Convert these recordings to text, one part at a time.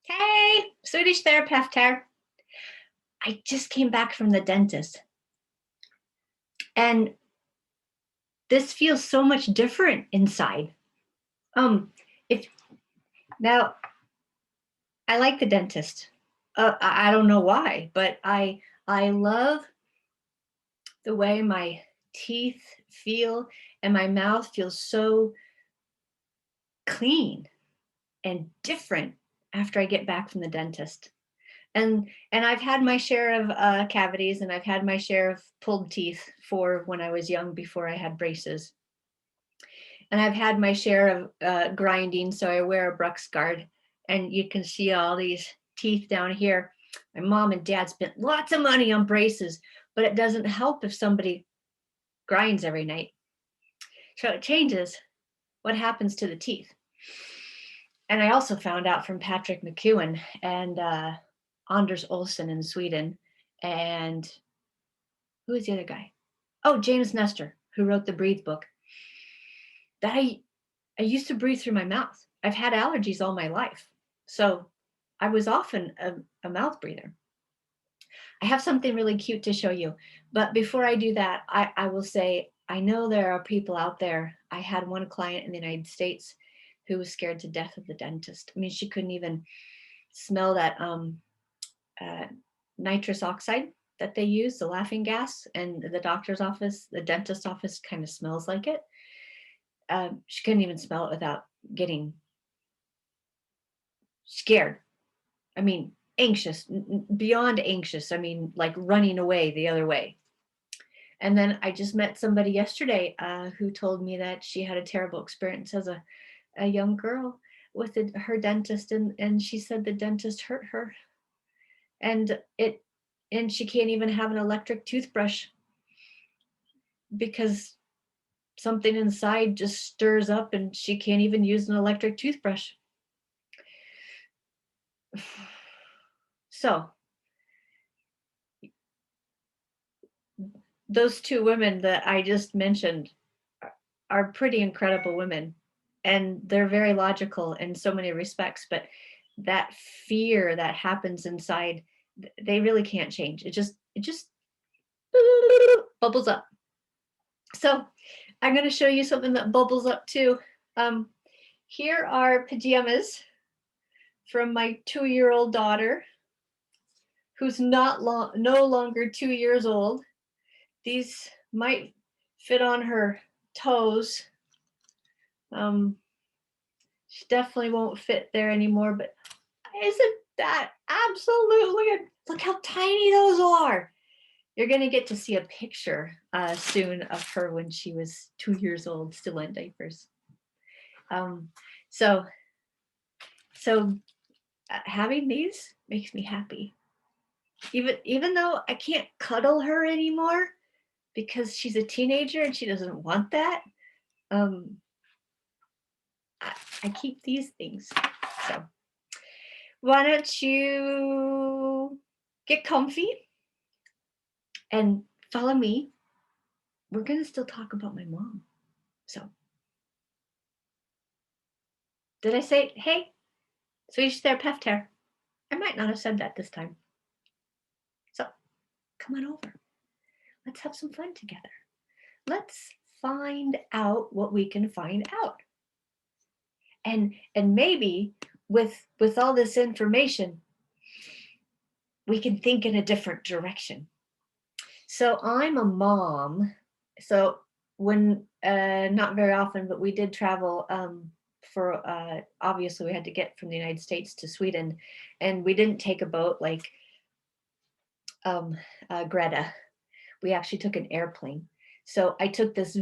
Hey, Swedish Terapeut here. I just came back from the dentist and this feels so much different inside. If now I like the dentist. I don't know why, but I love the way my teeth feel and my mouth feels so clean and different after I get back from the dentist. And I've had my share of cavities, and I've had my share of pulled teeth for when I was young before I had braces. And I've had my share of grinding, so I wear a Brux guard, and you can see all these teeth down here. My mom and dad spent lots of money on braces, but it doesn't help if somebody grinds every night. So it changes what happens to the teeth. And I also found out from Patrick McEwen and Anders Olsen in Sweden, and who is the other guy? Oh, James Nestor, who wrote the Breathe book, that I used to breathe through my mouth. I've had allergies all my life, so I was often a mouth breather. I have something really cute to show you, but before I do that, I will say, I know there are people out there. I had one client in the United States who was scared to death of the dentist. I mean, she couldn't even smell that nitrous oxide that they use, the laughing gas, and the doctor's office, the dentist's office kind of smells like it. She couldn't even smell it without getting scared. I mean, anxious, beyond anxious. I mean, like running away the other way. And then I just met somebody yesterday who told me that she had a terrible experience as a young girl with her dentist, and she said the dentist hurt her, and she can't even have an electric toothbrush because something inside just stirs up and she can't even use an electric toothbrush. So those two women that I just mentioned are pretty incredible women, and they're very logical in so many respects, but that fear that happens inside, they really can't change. It just bubbles up. So I'm going to show you something that bubbles up too. Here are pajamas from my 2-year-old daughter, who's no longer 2 years old. These might fit on her toes. She definitely won't fit there anymore, but isn't that absolutely, look how tiny those are. You're going to get to see a picture soon of her when she was 2 years old, still in diapers. So having these makes me happy. Even though I can't cuddle her anymore because she's a teenager and she doesn't want that, I keep these things. So why don't you get comfy and follow me. We're going to still talk about my mom. So did I say, hey, Swedish Terapeut here? I might not have said that this time. So come on over. Let's have some fun together. Let's find out what we can find out. And maybe with all this information, we can think in a different direction. So I'm a mom. So when, not very often, but we did travel for, obviously we had to get from the United States to Sweden, and we didn't take a boat like Greta. We actually took an airplane. So I took this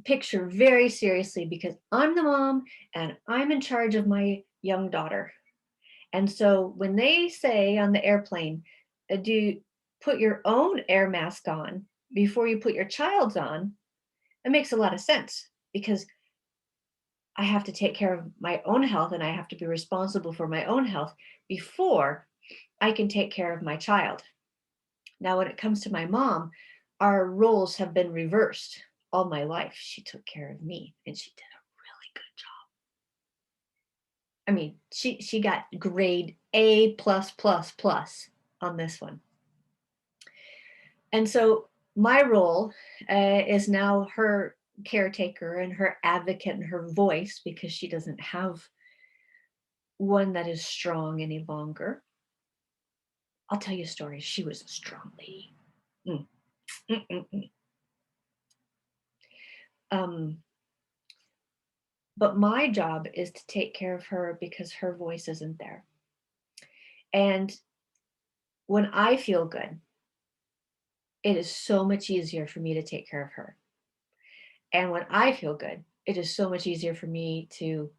picture very seriously because I'm the mom and I'm in charge of my young daughter. And so when they say on the airplane, do put your own air mask on before you put your child's on, it makes a lot of sense because I have to take care of my own health and I have to be responsible for my own health before I can take care of my child. Now, when it comes to my mom, our roles have been reversed all my life. She took care of me and she did a really good job. I mean, she got grade A plus plus plus on this one. And so my role is now her caretaker and her advocate and her voice, because she doesn't have one that is strong any longer. I'll tell you a story. She was a strong lady. Mm. Mm, mm, mm. But my job is to take care of her because her voice isn't there. And when I feel good, it is so much easier for me to take care of her. And when I feel good, it is so much easier for me to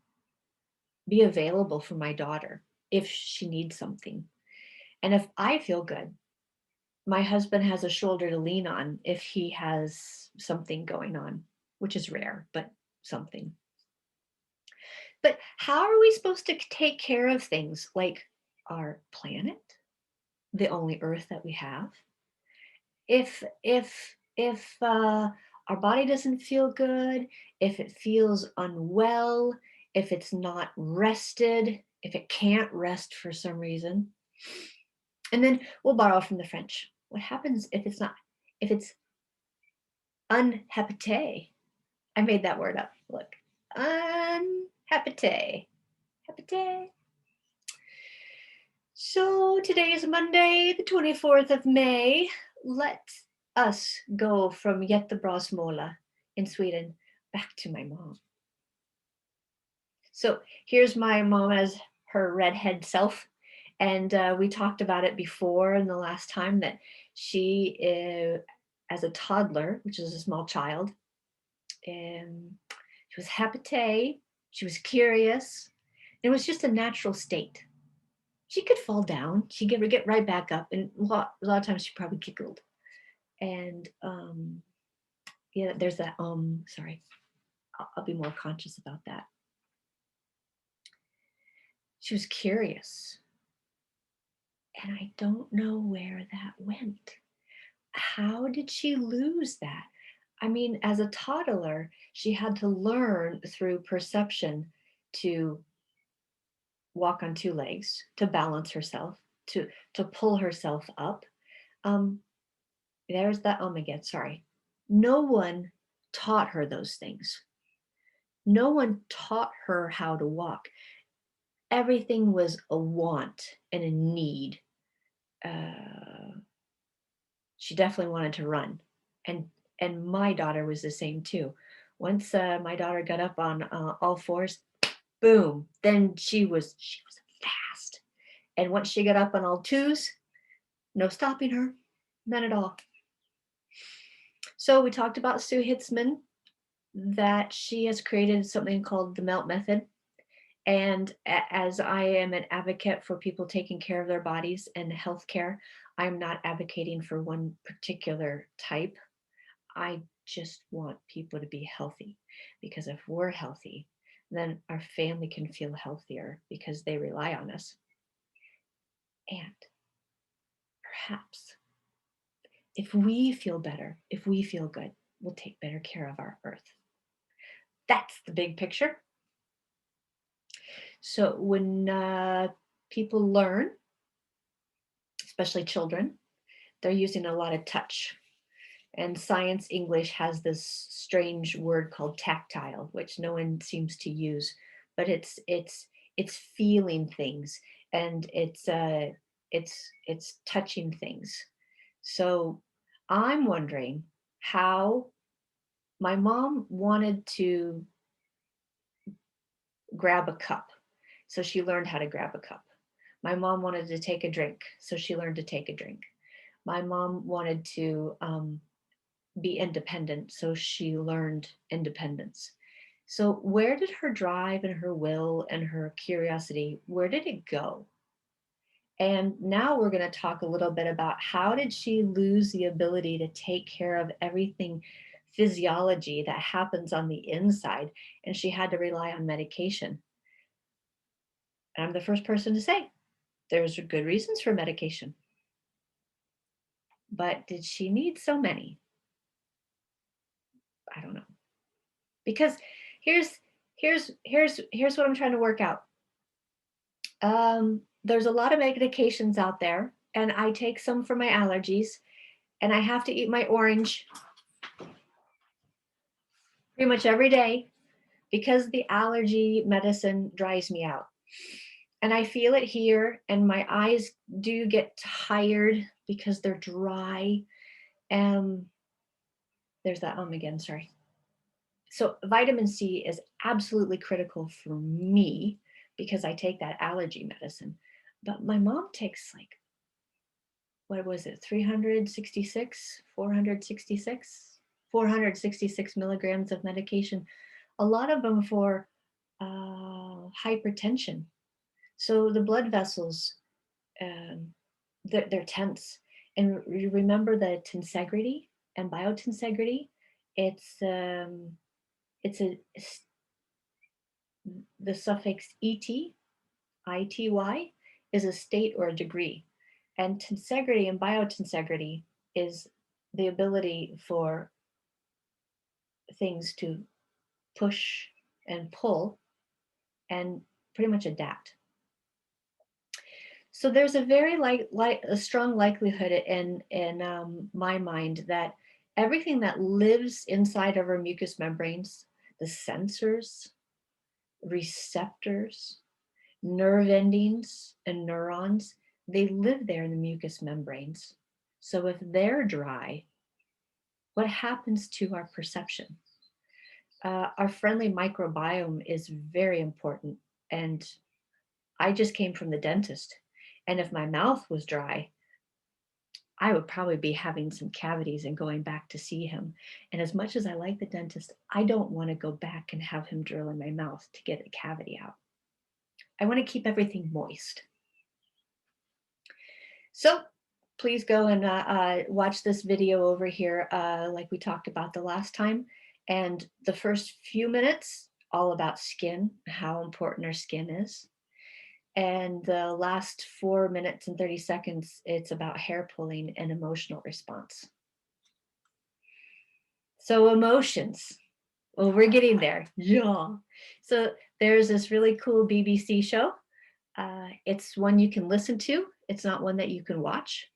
be available for my daughter if she needs something. And if I feel good, my husband has a shoulder to lean on if he has something going on, which is rare, but something. But how are we supposed to take care of things like our planet, the only earth that we have? If our body doesn't feel good, if it feels unwell, if it's not rested, if it can't rest for some reason. And then we'll borrow from the French. What happens if it's not, if it's unhabité? I made that word up. Look, unhabité. Habité. So today is Monday, the 24th of May. Let us go from Jättebrasmåla in Sweden back to my mom. So here's my mom as her redhead self. And we talked about it before in the last time that she, as a toddler, which is a small child, she was habité, she was curious. It was just a natural state. She could fall down, she'd get right back up, and a lot of times she probably giggled. And yeah, there's that, sorry, I'll be more conscious about that. She was curious. And I don't know where that went. How did she lose that? I mean, as a toddler, she had to learn through perception to walk on two legs, to balance herself, to pull herself up. There's that again, sorry. No one taught her those things. No one taught her how to walk. Everything was a want and a need. She definitely wanted to run. And my daughter was the same too. Once my daughter got up on all fours, boom, then she was fast. And once she got up on all twos, no stopping her, none at all. So we talked about Sue Hitzman, that she has created something called the MELT method. And as I am an advocate for people taking care of their bodies and healthcare, I'm not advocating for one particular type. I just want people to be healthy, because if we're healthy, then our family can feel healthier because they rely on us. And perhaps if we feel better, if we feel good, we'll take better care of our earth. That's the big picture. So when people learn, especially children, they're using a lot of touch. And science English has this strange word called tactile, which no one seems to use, but it's feeling things, and it's touching things. So I'm wondering how my mom wanted to grab a cup, so she learned how to grab a cup. My mom wanted to take a drink, so she learned to take a drink. My mom wanted to be independent, so she learned independence. So where did her drive and her will and her curiosity, where did it go? And now we're going to talk a little bit about how did she lose the ability to take care of everything physiology that happens on the inside, and she had to rely on medication. And I'm the first person to say there's good reasons for medication. But did she need so many? I don't know. Because here's what I'm trying to work out. There's a lot of medications out there, and I take some for my allergies, and I have to eat my orange pretty much every day because the allergy medicine dries me out. And I feel it here, and my eyes do get tired because they're dry. And there's that again, sorry. So vitamin C is absolutely critical for me because I take that allergy medicine. But my mom takes like, what was it, 366, 466, 466 milligrams of medication, a lot of them for hypertension. So the blood vessels, they're tense. And you remember the tensegrity and biotensegrity. It's the suffix et, ity, is a state or a degree. And tensegrity and biotensegrity is the ability for things to push and pull and pretty much adapt. So there's a very a strong likelihood in my mind that everything that lives inside of our mucous membranes, the sensors, receptors, nerve endings, and neurons, they live there in the mucous membranes. So if they're dry, what happens to our perception? Our friendly microbiome is very important. And I just came from the dentist. And if my mouth was dry, I would probably be having some cavities and going back to see him. And as much as I like the dentist, I don't want to go back and have him drill in my mouth to get a cavity out. I want to keep everything moist. So please go and watch this video over here, like we talked about the last time. And the first few minutes, all about skin, how important our skin is. And the last 4 minutes and 30 seconds, it's about hair pulling and emotional response. So emotions, well, we're getting there. Yeah. So there's this really cool BBC show. It's one you can listen to. It's not one that you can watch.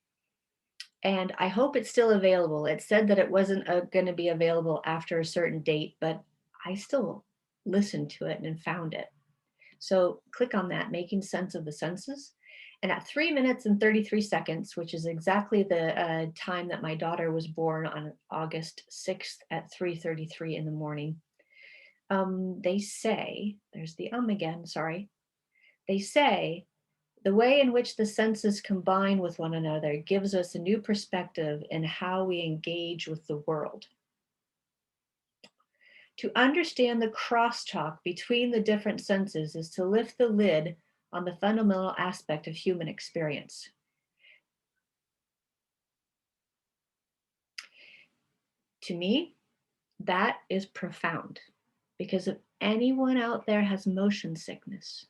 And I hope it's still available. It said that it wasn't going to be available after a certain date, but I still listened to it and found it. So click on that, Making Sense of the Senses. And at 3 minutes and 33 seconds, which is exactly the time that my daughter was born on August 6th at 3:33 in the morning, they say, there's the again, sorry. They say, the way in which the senses combine with one another gives us a new perspective in how we engage with the world. To understand the crosstalk between the different senses is to lift the lid on the fundamental aspect of human experience. To me, that is profound, because if anyone out there has motion sickness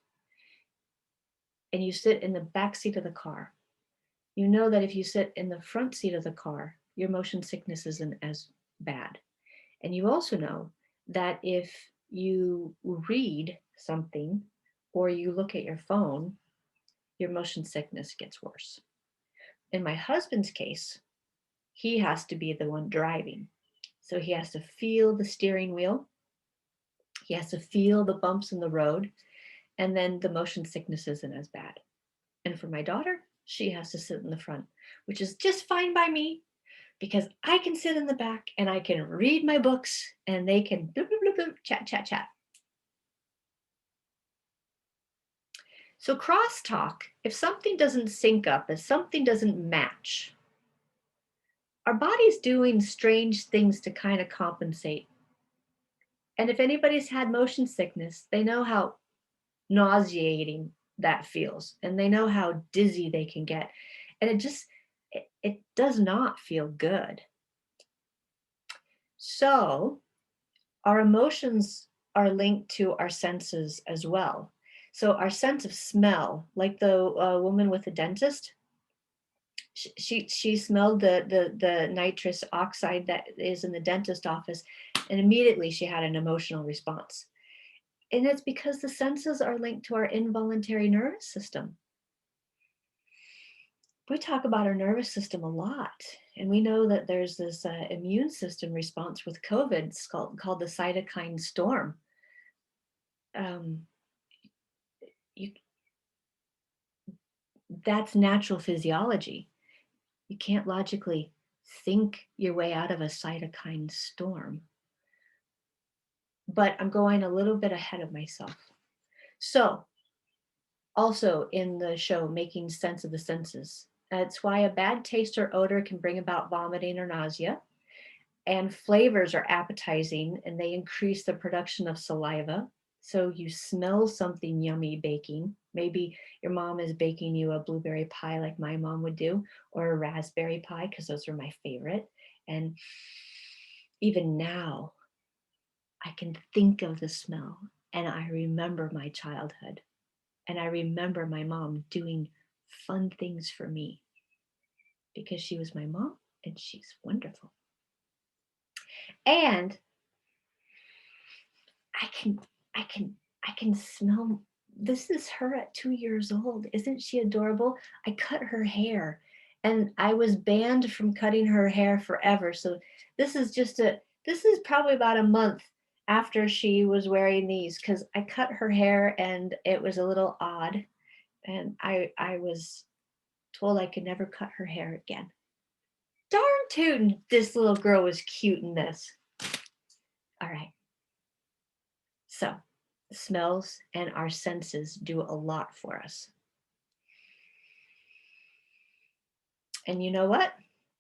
and you sit in the back seat of the car, you know that if you sit in the front seat of the car, your motion sickness isn't as bad. And you also know that if you read something or you look at your phone, your motion sickness gets worse. In my husband's case, he has to be the one driving. So he has to feel the steering wheel. He has to feel the bumps in the road. And then the motion sickness isn't as bad. And for my daughter, she has to sit in the front, which is just fine by me, because I can sit in the back and I can read my books and they can bloop, bloop, bloop, bloop, chat, chat, chat. So crosstalk, if something doesn't sync up, if something doesn't match, our body's doing strange things to kind of compensate. And if anybody's had motion sickness, they know how nauseating that feels, and they know how dizzy they can get. And it does not feel good. So our emotions are linked to our senses as well. So our sense of smell, like the woman with the dentist, she smelled the nitrous oxide that is in the dentist office, and immediately she had an emotional response. And it's because the senses are linked to our involuntary nervous system. We talk about our nervous system a lot, and we know that there's this immune system response with COVID called the cytokine storm. Um, you, that's natural physiology. You can't logically think your way out of a cytokine storm. But I'm going a little bit ahead of myself. So, also in the show, Making Sense of the Senses, it's why a bad taste or odor can bring about vomiting or nausea. And flavors are appetizing and they increase the production of saliva. So you smell something yummy baking. Maybe your mom is baking you a blueberry pie like my mom would do, or a raspberry pie, because those are my favorite. And even now, I can think of the smell and I remember my childhood. And I remember my mom doing fun things for me because she was my mom and she's wonderful. And I can smell. This is her at 2 years old. Isn't she adorable? I cut her hair and I was banned from cutting her hair forever. So this is probably about a month after she was wearing these, because I cut her hair and it was a little odd. And I was told I could never cut her hair again. Darn tootin', this little girl was cute in this. All right. So smells and our senses do a lot for us. And you know what?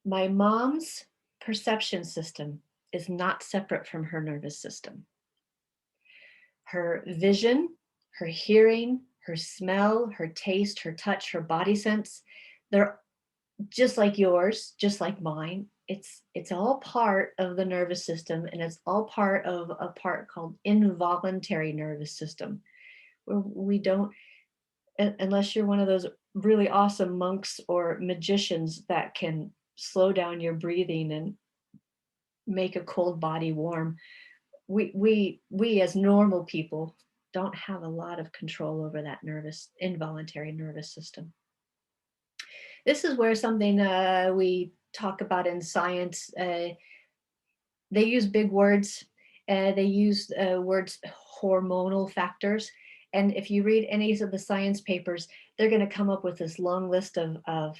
My mom's perception system is not separate from her nervous system. Her vision, her hearing, her smell, her taste, her touch, her body sense, they're just like yours, just like mine. It's all part of the nervous system, and it's all part of a part called involuntary nervous system, where we don't, unless you're one of those really awesome monks or magicians that can slow down your breathing and make a cold body warm. We as normal people don't have a lot of control over that involuntary nervous system. This is where something we talk about in science, they use big words. They use words hormonal factors. And if you read any of the science papers, they're going to come up with this long list of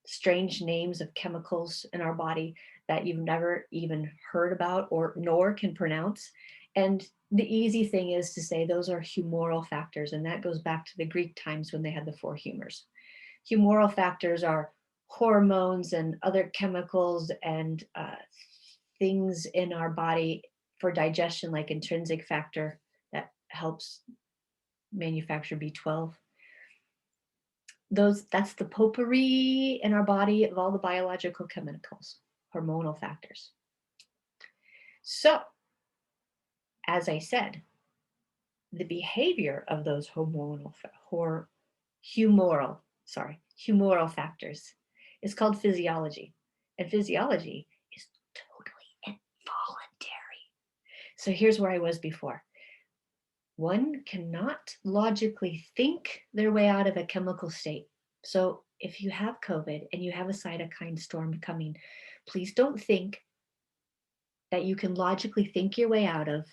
strange names of chemicals in our body that you've never even heard about or nor can pronounce. And the easy thing is to say those are humoral factors. And that goes back to the Greek times when they had the 4 humors. Humoral factors are hormones and other chemicals and things in our body for digestion, like intrinsic factor that helps manufacture B12. That's the potpourri in our body of all the biological chemicals, hormonal factors. So, as I said, the behavior of those humoral factors is called physiology. And physiology is totally involuntary. So here's where I was before. One cannot logically think their way out of a chemical state. So if you have COVID and you have a cytokine storm coming, please don't think that you can logically think your way out of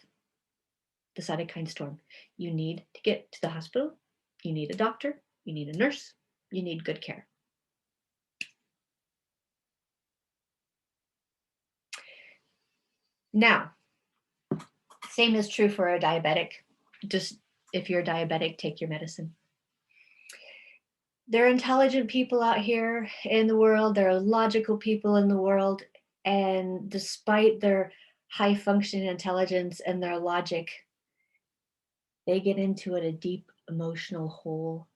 the cytokine storm. You need to get to the hospital. You need a doctor. You need a nurse. You need good care. Now, same is true for a diabetic. Just if you're a diabetic, take your medicine. There are intelligent people out here in the world. There are logical people in the world. And despite their high functioning intelligence and their logic, they get into a deep emotional hole.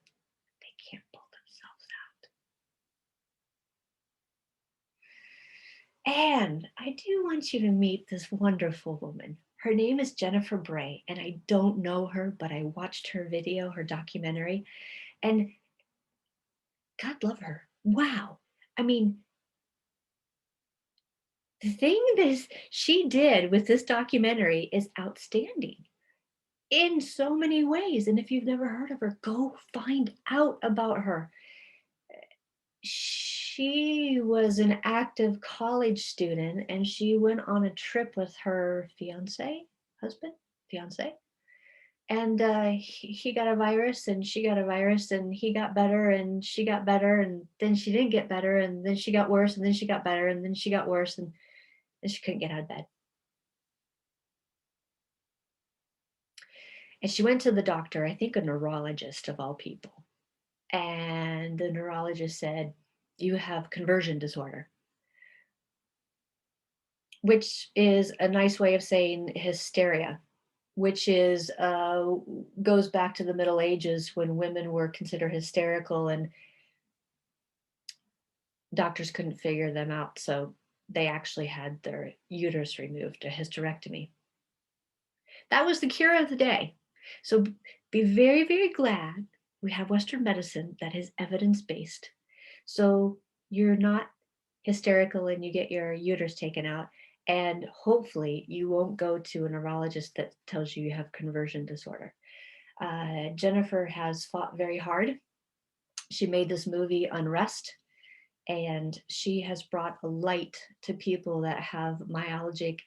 They can't pull themselves out. And I do want you to meet this wonderful woman. Her name is Jennifer Bray, and I don't know her, but I watched her video, her documentary, and God love her. Wow. I mean, the thing that she did with this documentary is outstanding. in so many ways. And if you've never heard of her, go find out about her. She was an active college student and she went on a trip with her fiance, and he got a virus and she got a virus and he got better and she got better and then she didn't get better and then she got worse and then she got better and then she got worse and then she couldn't get out of bed. And she went to the doctor, I think a neurologist of all people. And the neurologist said, "You have conversion disorder," which is a nice way of saying hysteria, which is goes back to the Middle Ages when women were considered hysterical and doctors couldn't figure them out. So they actually had their uterus removed, a hysterectomy. That was the cure of the day. So be very, very glad we have Western medicine that is evidence-based. So you're not hysterical and you get your uterus taken out. And hopefully you won't go to a neurologist that tells you have conversion disorder. Jennifer has fought very hard. She made this movie Unrest, and she has brought a light to people that have myalgic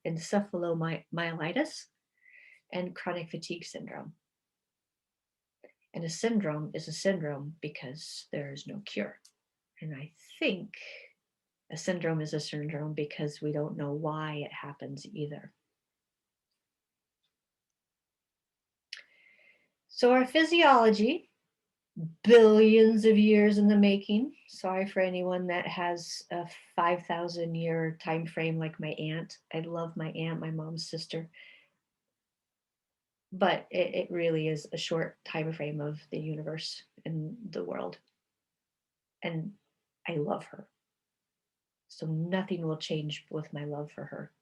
encephalomyelitis and chronic fatigue syndrome. And a syndrome is a syndrome because there is no cure. And I think a syndrome is a syndrome because we don't know why it happens either. So our physiology, billions of years in the making. Sorry for anyone that has a 5,000-year time frame like my aunt. I love my aunt, my mom's sister. But it really is a short time frame of the universe and the world. And I love her. So nothing will change with my love for her.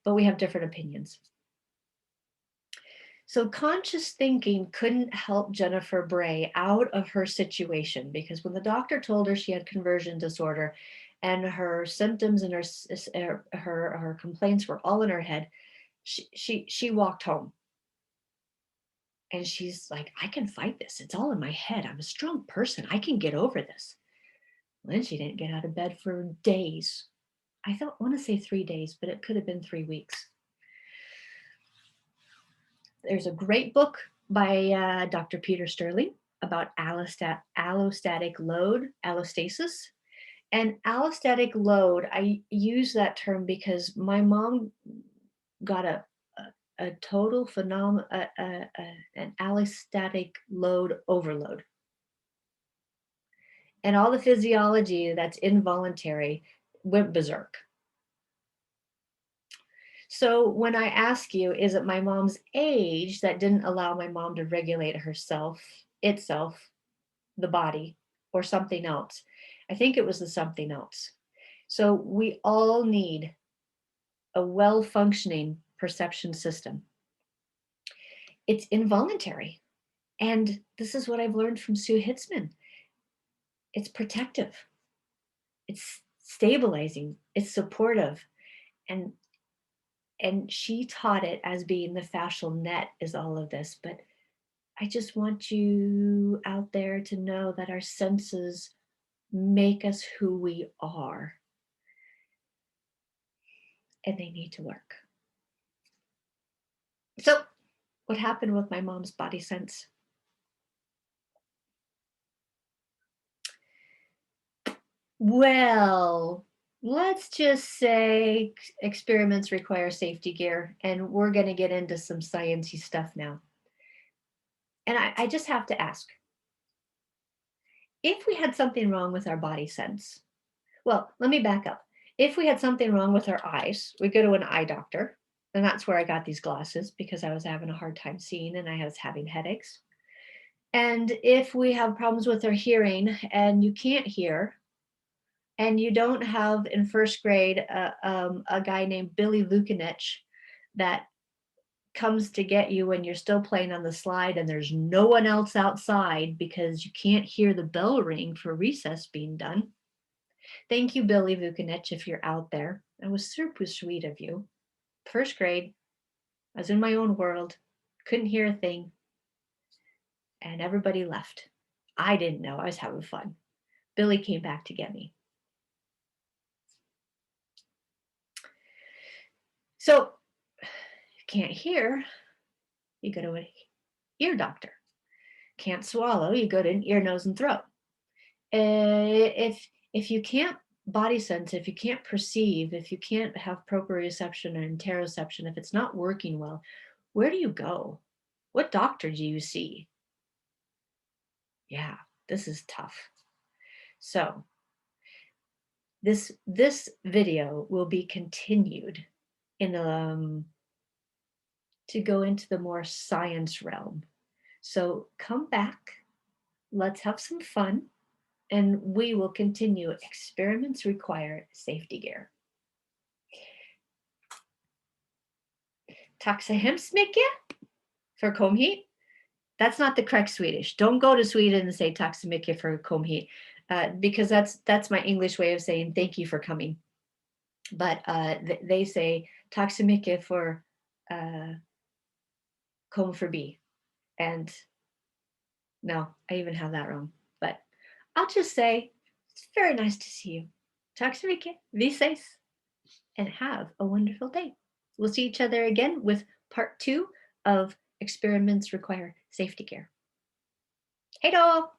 But we have different opinions. So conscious thinking couldn't help Jennifer Bray out of her situation, because when the doctor told her she had conversion disorder and her symptoms and her complaints were all in her head, she walked home. And she's like, "I can fight this. It's all in my head. I'm a strong person. I can get over this." Well, then she didn't get out of bed for days. I want to say 3 days, but it could have been 3 weeks. There's a great book by Dr. Peter Sterling about allostatic load, allostasis. And allostatic load, I use that term because my mom got a total phenomenon, an allostatic load overload. And all the physiology that's involuntary went berserk. So when I ask you, is it my mom's age that didn't allow my mom to regulate itself, the body, or something else? I think it was the something else. So we all need a well-functioning perception system. It's involuntary. And this is what I've learned from Sue Hitzman. It's protective. It's stabilizing. It's supportive. And she taught it as being the fascial net is all of this. But I just want you out there to know that our senses make us who we are. And they need to work. So what happened with my mom's body sense? Well, let's just say experiments require safety gear, and we're going to get into some sciencey stuff now. And I just have to ask, if we had something wrong with our body sense, well, let me back up. If we had something wrong with our eyes, we go to an eye doctor, and that's where I got these glasses because I was having a hard time seeing and I was having headaches. And if we have problems with our hearing and you can't hear, and you don't have in first grade a guy named Billy Lukanich that comes to get you when you're still playing on the slide and there's no one else outside because you can't hear the bell ring for recess being done. Thank you, Billy Vukanich, if you're out there. That was super sweet of you. First grade, I was in my own world. couldn't hear a thing. And everybody left. I didn't know, I was having fun. Billy came back to get me. So, you can't hear, you go to an ear doctor. Can't swallow, you go to an ear, nose, and throat. If you can't body sense, if you can't perceive, if you can't have proprioception and interoception, if it's not working well, where do you go? What doctor do you see? Yeah, this is tough. So this video will be continued in to go into the more science realm. So come back, let's have some fun, and we will continue. Experiments require safety gear. Tack så hemskt mycket för kom hit. That's not the correct Swedish. Don't go to Sweden and say tack så mycket för kom hit, because that's my English way of saying thank you for coming. But they say tack så mycket för kom förbi. And no, I even have that wrong. But I'll just say it's very nice to see you. Tack så mycket. Vi ses. And have a wonderful day. We'll see each other again with part 2 of Experiments Require Safety Gear. Hej då!